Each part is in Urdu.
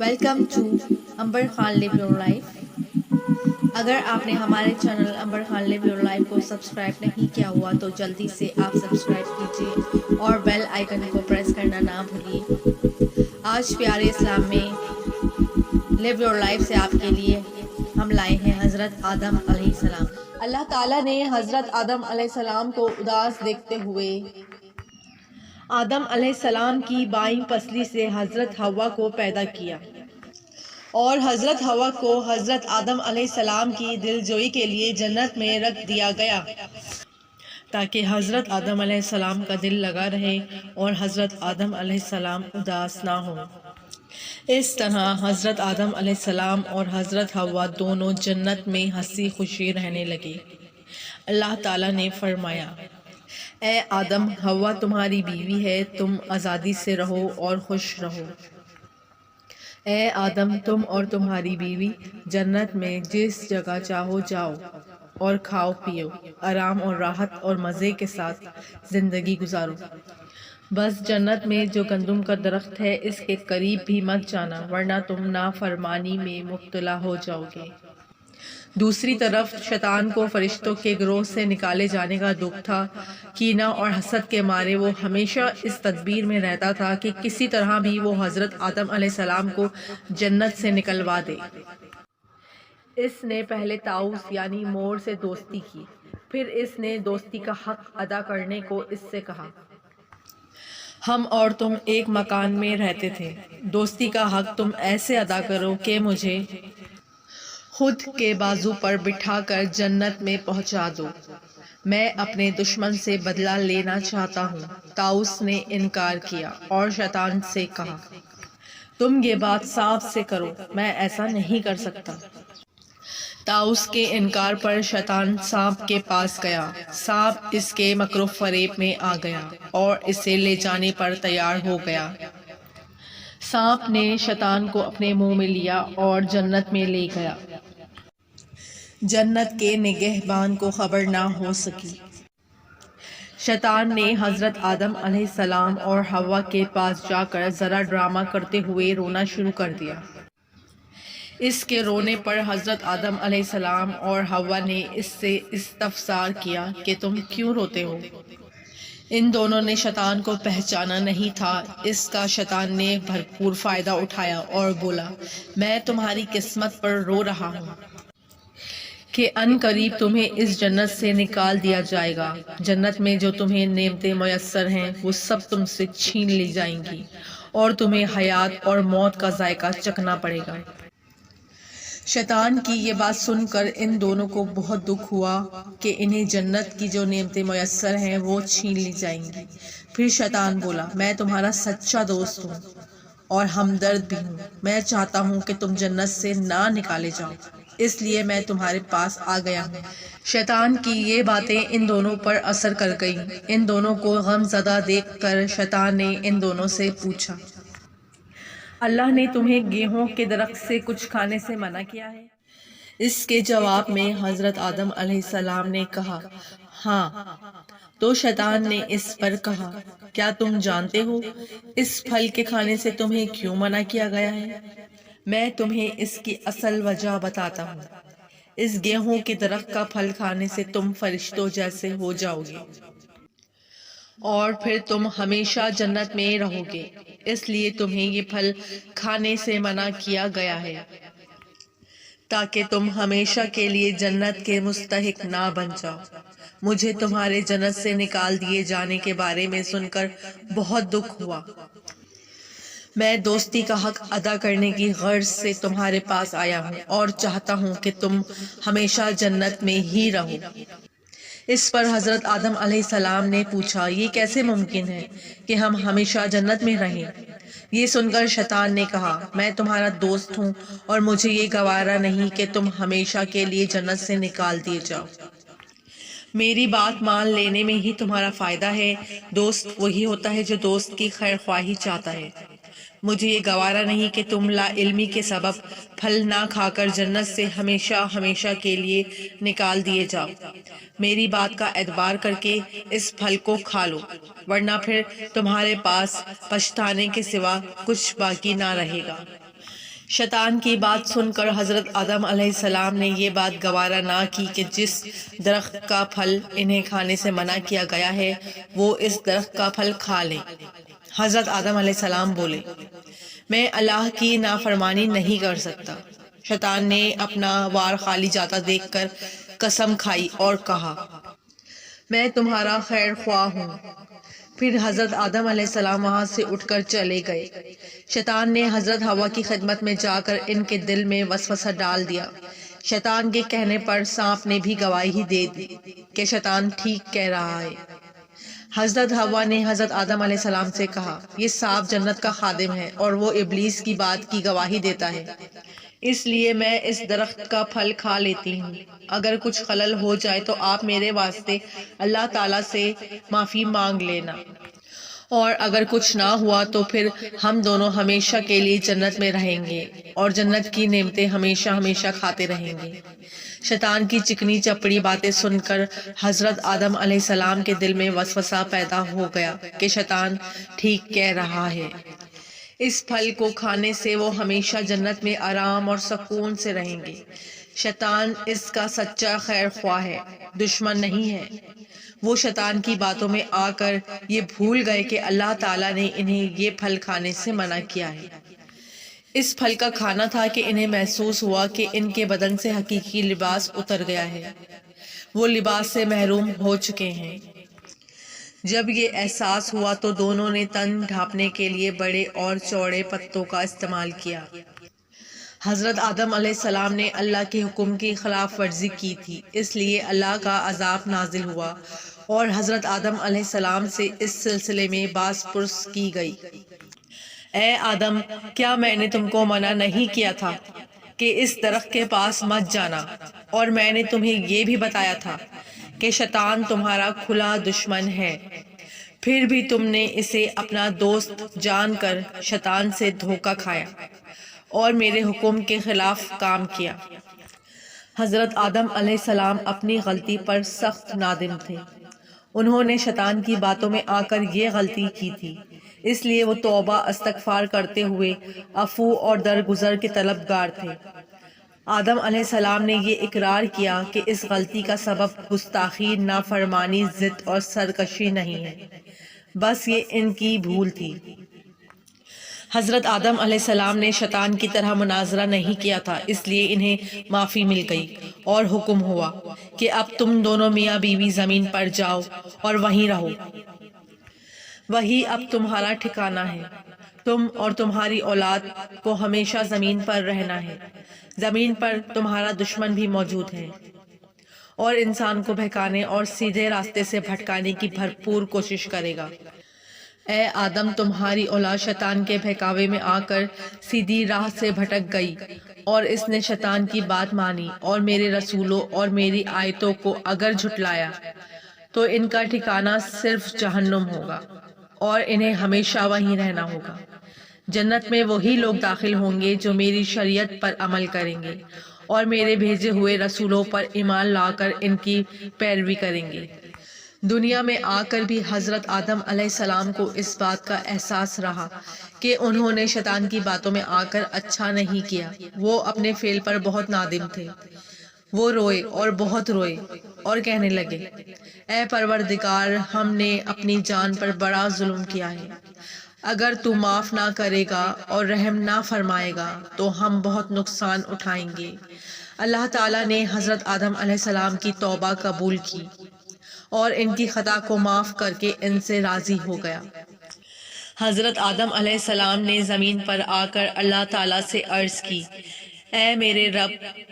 Welcome to Amber Khan live your life. اگر آپ نے ہمارے channel Amber Khan live your life کو سبسکرائب نہیں کیا ہوا تو جلدی سے آپ سبسکرائب کیجیے اور بیل آئیکن کو پریس کرنا نہ بھولیے۔ آج پیارے اسلام میں لیو یور لائف سے آپ کے لیے ہم لائے ہیں حضرت آدم علیہ السلام۔ اللہ تعالیٰ نے حضرت آدم علیہ السلام کو اداس دیکھتے ہوئے آدم علیہ السلام کی بائیں پسلی سے حضرت حوا کو پیدا کیا اور حضرت حوا کو حضرت آدم علیہ السلام کی دلجوئی کے لیے جنت میں رکھ دیا گیا تاکہ حضرت آدم علیہ السلام کا دل لگا رہے اور حضرت آدم علیہ السلام اداس نہ ہوں۔ اس طرح حضرت آدم علیہ السلام اور حضرت حوا دونوں جنت میں ہنسی خوشی رہنے لگے۔ اللہ تعالیٰ نے فرمایا، اے آدم، حوا تمہاری بیوی ہے، تم آزادی سے رہو اور خوش رہو۔ اے آدم، تم اور تمہاری بیوی جنت میں جس جگہ چاہو جاؤ اور کھاؤ پیو، آرام اور راحت اور مزے کے ساتھ زندگی گزارو۔ بس جنت میں جو گندم کا درخت ہے اس کے قریب بھی مت جانا ورنہ تم نافرمانی میں مبتلا ہو جاؤ گے۔ دوسری طرف شیطان کو فرشتوں کے گروہ سے نکالے جانے کا دکھ تھا۔ کینہ اور حسد کے مارے وہ ہمیشہ اس تدبیر میں رہتا تھا کہ کسی طرح بھی وہ حضرت آدم علیہ السلام کو جنت سے نکلوا دے۔ اس نے پہلے طاؤس یعنی مور سے دوستی کی، پھر اس نے دوستی کا حق ادا کرنے کو اس سے کہا۔ ہم اور تم ایک مکان میں رہتے تھے، دوستی کا حق تم ایسے ادا کرو کہ مجھے خود کے بازو پر بٹھا کر جنت میں پہنچا دو، میں اپنے دشمن سے بدلہ لینا چاہتا ہوں۔ طاؤس نے انکار کیا اور شیطان سے کہا، تم یہ بات سانپ سے کرو، میں ایسا نہیں کر سکتا۔ طاؤس کے انکار پر شیطان سانپ کے پاس گیا۔ سانپ اس کے مکر و فریب میں آ گیا اور اسے لے جانے پر تیار ہو گیا۔ سانپ نے شیطان کو اپنے منہ میں لیا اور جنت میں لے گیا۔ جنت کے نگہبان کو خبر نہ ہو سکی۔ شیطان نے حضرت آدم علیہ السلام اور حوا کے پاس جا کر ذرا ڈرامہ کرتے ہوئے رونا شروع کر دیا۔ اس کے رونے پر حضرت آدم علیہ السلام اور حوا نے اس سے استفسار کیا کہ تم کیوں روتے ہو؟ ان دونوں نے شیطان کو پہچانا نہیں تھا۔ اس کا شیطان نے بھرپور فائدہ اٹھایا اور بولا، میں تمہاری قسمت پر رو رہا ہوں کہ ان قریب تمہیں اس جنت سے نکال دیا جائے گا۔ جنت میں جو تمہیں نعمتیں میسر ہیں وہ سب تم سے چھین لی جائیں گی اور تمہیں حیات اور موت کا ذائقہ چکھنا پڑے گا۔ شیطان کی یہ بات سن کر ان دونوں کو بہت دکھ ہوا کہ انہیں جنت کی جو نعمتیں میسر ہیں وہ چھین لی جائیں گی۔ پھر شیطان بولا، میں تمہارا سچا دوست ہوں اور ہمدرد بھی ہوں، میں چاہتا ہوں کہ تم جنت سے نہ نکالے جاؤ، اس لیے میں تمہارے پاس آ گیا ہوں۔ شیطان کی یہ باتیں ان دونوں پر اثر کر گئیں۔ ان دونوں کو غم زدہ دیکھ کر شیطان نے ان دونوں سے پوچھا، اللہ نے تمہیں گیہوں کے درخت سے کچھ کھانے سے منع کیا ہے؟ اس کے جواب میں حضرت آدم علیہ السلام نے کہا، ہاں۔ تو شیطان نے اس پر کہا، کیا تم جانتے ہو اس پھل کے کھانے سے تمہیں کیوں منع کیا گیا ہے؟ میں تمہیں اس کی اصل وجہ بتاتا ہوں۔ اس گیہوں کے درخت کا پھل کھانے سے تم فرشتوں جیسے ہو جاؤ گے اور پھر تم ہمیشہ جنت میں رہو گے، اس لیے تمہیں یہ پھل کھانے سے منع کیا گیا ہے تاکہ تم ہمیشہ کے لیے جنت کے مستحق نہ بن جاؤ۔ مجھے تمہارے جنت سے نکال دیے جانے کے بارے میں سن کر بہت دکھ ہوا۔ میں دوستی کا حق ادا کرنے کی غرض سے تمہارے پاس آیا ہوں اور چاہتا ہوں کہ تم ہمیشہ جنت میں ہی رہو۔ اس پر حضرت آدم علیہ السلام نے پوچھا، یہ کیسے ممکن ہے کہ ہم ہمیشہ جنت میں رہیں؟ یہ سن کر شیطان نے کہا، میں تمہارا دوست ہوں اور مجھے یہ گوارا نہیں کہ تم ہمیشہ کے لیے جنت سے نکال دیے جاؤ۔ میری بات مان لینے میں ہی تمہارا فائدہ ہے۔ دوست وہی ہوتا ہے جو دوست کی خیر خواہی چاہتا ہے۔ مجھے یہ گوارا نہیں کہ تم لا علمی کے سبب پھل نہ کھا کر جنت سے ہمیشہ ہمیشہ کے لیے نکال دیے جاؤ۔ میری بات کا اعتبار کر کے اس پھل کو کھا لو، ورنہ پھر تمہارے پاس پچھتانے کے سوا کچھ باقی نہ رہے گا۔ شیطان کی بات سن کر حضرت آدم علیہ السلام نے یہ بات گوارا نہ کی کہ جس درخت کا پھل انہیں کھانے سے منع کیا گیا ہے وہ اس درخت کا پھل کھا لیں۔ حضرت آدم علیہ السلام بولے، میں اللہ کی نافرمانی نہیں کر سکتا۔ شیطان نے اپنا وار خالی جاتا دیکھ کر قسم کھائی اور کہا، میں تمہارا خیر خواہ ہوں۔ پھر حضرت آدم علیہ السلام وہاں سے اٹھ کر چلے گئے۔ شیطان نے حضرت حوا کی خدمت میں جا کر ان کے دل میں وسوسہ ڈال دیا۔ شیطان کے کہنے پر سانپ نے بھی گواہی دے دی کہ شیطان ٹھیک کہہ رہا ہے۔ حضرت حوا نے حضرت آدم علیہ السلام سے کہا، یہ سانپ جنت کا خادم ہے اور وہ ابلیس کی بات کی گواہی دیتا ہے، اس لیے میں اس درخت کا پھل کھا لیتی ہوں۔ اگر کچھ خلل ہو جائے تو آپ میرے واسطے اللہ تعالیٰ سے معافی مانگ لینا، اور اگر کچھ نہ ہوا تو پھر ہم دونوں ہمیشہ کے لیے جنت میں رہیں گے اور جنت کی نعمتیں ہمیشہ ہمیشہ کھاتے رہیں گے۔ شیطان کی چکنی چپڑی باتیں سن کر حضرت آدم علیہ السلام کے دل میں وسوسہ پیدا ہو گیا کہ شیطان ٹھیک کہہ رہا ہے، اس پھل کو کھانے سے وہ ہمیشہ جنت میں آرام اور سکون سے رہیں گے۔ شیطان اس کا سچا خیر خواہ ہے، دشمن نہیں ہے۔ وہ شیطان کی باتوں میں آ کر یہ بھول گئے کہ اللہ تعالیٰ نے انہیں یہ پھل کھانے سے منع کیا ہے۔ اس پھل کا کھانا تھا کہ انہیں محسوس ہوا کہ ان کے بدن سے حقیقی لباس اتر گیا ہے، وہ لباس سے محروم ہو چکے ہیں۔ جب یہ احساس ہوا تو دونوں نے تن ڈھانپنے کے لیے بڑے اور چوڑے پتوں کا استعمال کیا۔ حضرت آدم علیہ السلام نے اللہ کے حکم کی خلاف ورزی کی تھی، اس لیے اللہ کا عذاب نازل ہوا اور حضرت آدم علیہ السلام سے اس سلسلے میں باز پرس کی گئی۔ اے آدم، کیا میں نے تم کو منع نہیں کیا تھا کہ اس درخت کے پاس مت جانا؟ اور میں نے تمہیں یہ بھی بتایا تھا کہ شیطان تمہارا کھلا دشمن ہے، پھر بھی تم نے اسے اپنا دوست جان کر شیطان سے دھوکہ کھایا اور میرے حکم کے خلاف کام کیا۔ حضرت آدم علیہ السلام اپنی غلطی پر سخت نادم تھے۔ انہوں نے شیطان کی باتوں میں آ کر یہ غلطی کی تھی، اس لیے وہ توبہ استغفار کرتے ہوئے عفو اور درگزر کے طلبگار تھے۔ آدم علیہ السلام نے یہ اقرار کیا کہ اس غلطی کا سبب گستاخی، نافرمانی، ضد اور سرکشی نہیں ہے، بس یہ ان کی بھول تھی۔ حضرت آدم علیہ السلام نے شیطان کی طرح مناظرہ نہیں کیا تھا، اس لیے انہیں معافی مل گئی اور حکم ہوا کہ اب تم دونوں میاں بیوی زمین پر جاؤ اور وہیں رہو۔ وہی اب تمہارا ٹھکانہ ہے۔ تم اور تمہاری اولاد کو ہمیشہ زمین پر رہنا ہے۔ زمین پر تمہارا دشمن بھی موجود ہے اور انسان کو بہکانے اور سیدھے راستے سے بھٹکانے کی بھرپور کوشش کرے گا۔ اے آدم، تمہاری اولاد شیطان کے بہکاوے میں آ کر سیدھی راہ سے بھٹک گئی اور اس نے شیطان کی بات مانی اور میرے رسولوں اور میری آیتوں کو اگر جھٹلایا تو ان کا ٹھکانہ صرف جہنم ہوگا اور انہیں ہمیشہ وہیں رہنا ہوگا۔ جنت میں وہی لوگ داخل ہوں گے جو میری شریعت پر عمل کریں گے اور میرے بھیجے ہوئے رسولوں پر ایمان لا کر ان کی پیروی کریں گے۔ دنیا میں آ کر بھی حضرت آدم علیہ السلام کو اس بات کا احساس رہا کہ انہوں نے شیطان کی باتوں میں آ کر اچھا نہیں کیا۔ وہ اپنے فعل پر بہت نادم تھے۔ وہ روئے اور بہت روئے اور کہنے لگے، اے پروردگار، ہم نے اپنی جان پر بڑا ظلم کیا ہے۔ اگر تو معاف نہ کرے گا اور رحم نہ فرمائے گا تو ہم بہت نقصان اٹھائیں گے۔ اللہ تعالیٰ نے حضرت آدم علیہ السلام کی توبہ قبول کی اور ان کی خطا کو معاف کر کے ان سے راضی ہو گیا۔ حضرت آدم علیہ السلام نے زمین پر آ کر اللہ تعالیٰ سے عرض کی، اے میرے رب،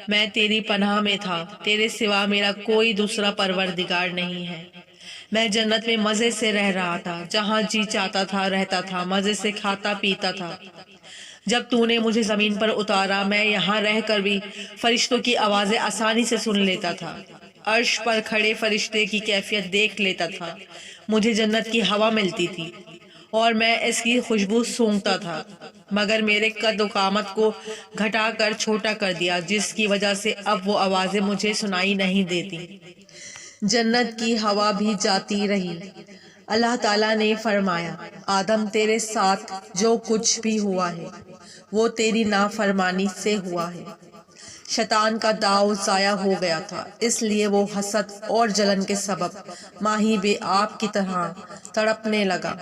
میں تیری پناہ میں تھا، تیرے سوا میرا کوئی دوسرا پروردگار نہیں ہے۔ میں جنت میں مزے سے رہ رہا تھا، جہاں جی چاہتا تھا رہتا تھا، مزے سے کھاتا پیتا تھا۔ جب تو نے مجھے زمین پر اتارا، میں یہاں رہ کر بھی فرشتوں کی آوازیں آسانی سے سن لیتا تھا، عرش پر کھڑے فرشتے کی کیفیت دیکھ لیتا تھا، مجھے جنت کی ہوا ملتی تھی اور میں اس کی خوشبو سونگھتا تھا۔ مگر میرے قد و قامت کو گھٹا کر چھوٹا کر دیا، جس کی وجہ سے اب وہ آوازیں مجھے سنائی نہیں دیتی۔ جنت کی ہوا بھی جاتی رہی۔ اللہ تعالیٰ نے فرمایا، آدم تیرے ساتھ جو کچھ بھی ہوا ہے وہ تیری نافرمانی سے ہوا ہے۔ شیطان کا داؤ ضائع ہو گیا تھا، اس لیے وہ حسد اور جلن کے سبب ماہی بے آب کی طرح تڑپنے لگا۔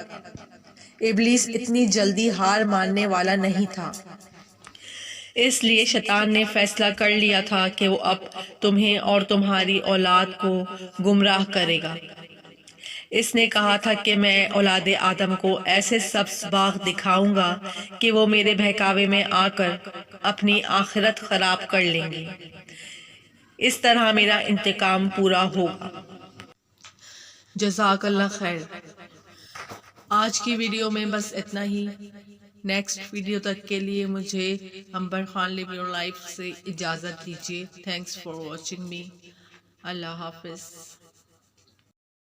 ابلیس اتنی جلدی ہار ماننے والا نہیں تھا، اس لیے شیطان نے فیصلہ کر لیا تھا کہ وہ اب تمہیں اور تمہاری اولاد کو گمراہ کرے گا۔ اس نے کہا تھا کہ میں اولاد آدم کو ایسے سبز باغ دکھاؤں گا کہ وہ میرے بہکاوے میں آ کر اپنی آخرت خراب کر لیں گے، اس طرح میرا انتقام پورا ہوگا۔ جزاک اللہ خیر۔ آج کی ویڈیو میں بس اتنا ہی۔ نیکسٹ ویڈیو تک کے لیے مجھے Amber Khan live your life سے اجازت دیجیے۔ Thanks for watching me. اللہ حافظ۔